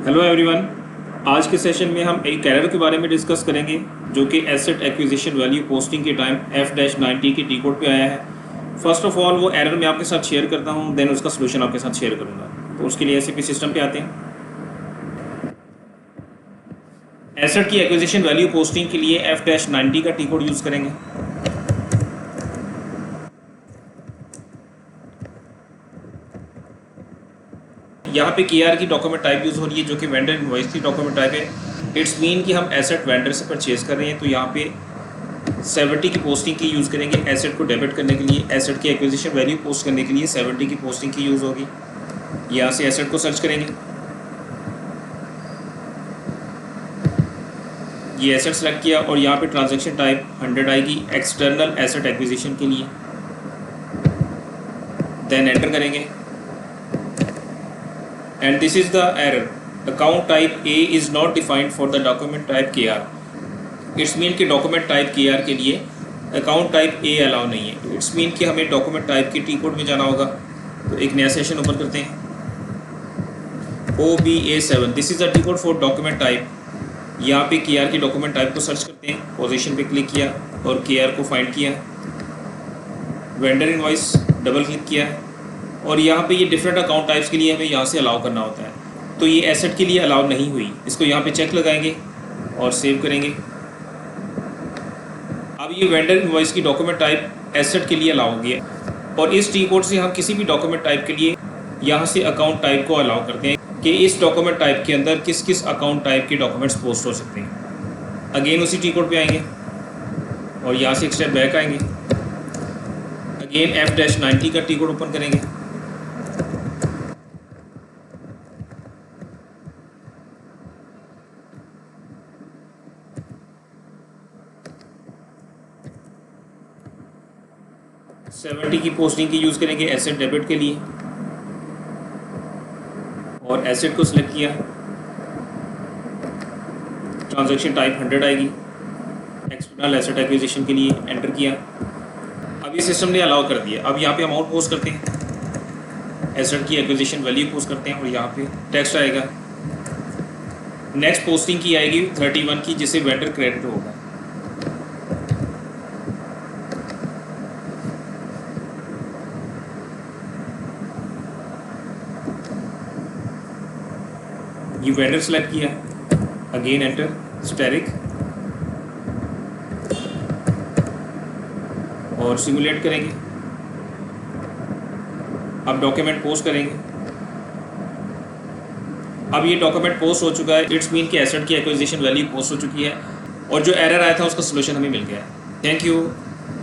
Hello everyone. आज के session में हम एक एरर के बारे में डिस्कस करेंगे जो कि एसेट एक्विजिशन वैल्यू पोस्टिंग के टाइम F-90 के टी कोड पे आया है। फर्स्ट ऑफ ऑल वो एरर मैं आपके साथ शेयर करता हूँ, देन उसका सोल्यूशन आपके साथ शेयर करूँगा। तो उसके लिए एसएपी सिस्टम पे आते हैं। एसेट की एक्विजिशन वैल्यू पोस्टिंग के लिए F-90 का टी कोड यूज़ करेंगे। यहाँ पे KR की डॉक्यूमेंट टाइप यूज़ हो रही है जो कि वेंडर इनवॉइस की डॉक्यूमेंट टाइप है। इट्स मीन कि हम एसेट वेंडर से परचेज कर रहे हैं, तो यहाँ पे 70 की पोस्टिंग की यूज़ करेंगे एसेट को डेबिट करने के लिए। एसेट की एक्विजिशन वैल्यू पोस्ट करने के लिए 70 की पोस्टिंग की यूज़ होगी। यहाँ से एसेट को सर्च करेंगे, ये एसेट सेलेक्ट किया और यहाँ पे ट्रांजैक्शन टाइप 100 आएगी एक्सटर्नल एसेट एक्विजिशन के लिए। देन एंटर करेंगे and this is the error. Account type A is not defined for the document type KR. It's mean कि document type KR के लिए account type A अलाउ नहीं है। It's mean कि हमें document type के T code में जाना होगा। तो एक नया सेशन ओपन करते हैं, OBA7, this is the T code for document type. यहाँ पे KR की डॉक्यूमेंट टाइप को सर्च करते हैं, पोजीशन पे क्लिक किया और KR को फाइंड किया, वेंडर इनवॉइस डबल क्लिक किया और यहाँ पे ये डिफरेंट अकाउंट टाइप्स के लिए हमें यहाँ से अलाउ करना होता है। तो ये एसेट के लिए अलाउ नहीं हुई, इसको यहाँ पे चेक लगाएंगे और सेव करेंगे। अब ये वेंडर इनवॉइस की डॉक्यूमेंट टाइप एसेट के लिए अलाउ होगी और इस टी कोड से हम किसी भी डॉक्यूमेंट टाइप के लिए यहाँ से अकाउंट टाइप को अलाउ करते हैं कि इस डॉक्यूमेंट टाइप के अंदर किस किस अकाउंट टाइप के डॉक्यूमेंट्स पोस्ट हो सकते हैं। अगेन उसी टी कोड पे आएंगे और यहाँ से एक स्टेप बैक आएंगे, अगेन F-90 का टी कोड ओपन करेंगे, सेवेंटी की पोस्टिंग की यूज़ करेंगे एसेट डेबिट के लिए और एसेट को सिलेक्ट किया, ट्रांजैक्शन टाइप 100 आएगी एक्सटर्नल एसेट एक्विजिशन के लिए, एंटर किया। अब ये सिस्टम ने अलाउ कर दिया। अब यहाँ पे अमाउंट पोस्ट करते हैं, एसेट की एक्विजिशन वैल्यू पोस्ट करते हैं और यहाँ पे टेक्स्ट आएगा। नेक्स्ट पोस्टिंग की आएगी 31 की, जिसे वेंडर क्रेडिट होगा। ये वेंडर सेलेक्ट किया, अगेन एंटर स्टेरिक और सिमुलेट करेंगे। अब डॉक्यूमेंट पोस्ट करेंगे। अब ये डॉक्यूमेंट पोस्ट हो चुका है, इट्स मीन कि एसेट की एक्विजिशन वैल्यू पोस्ट हो चुकी है और जो एरर आया था उसका सोल्यूशन हमें मिल गया है। Thank you.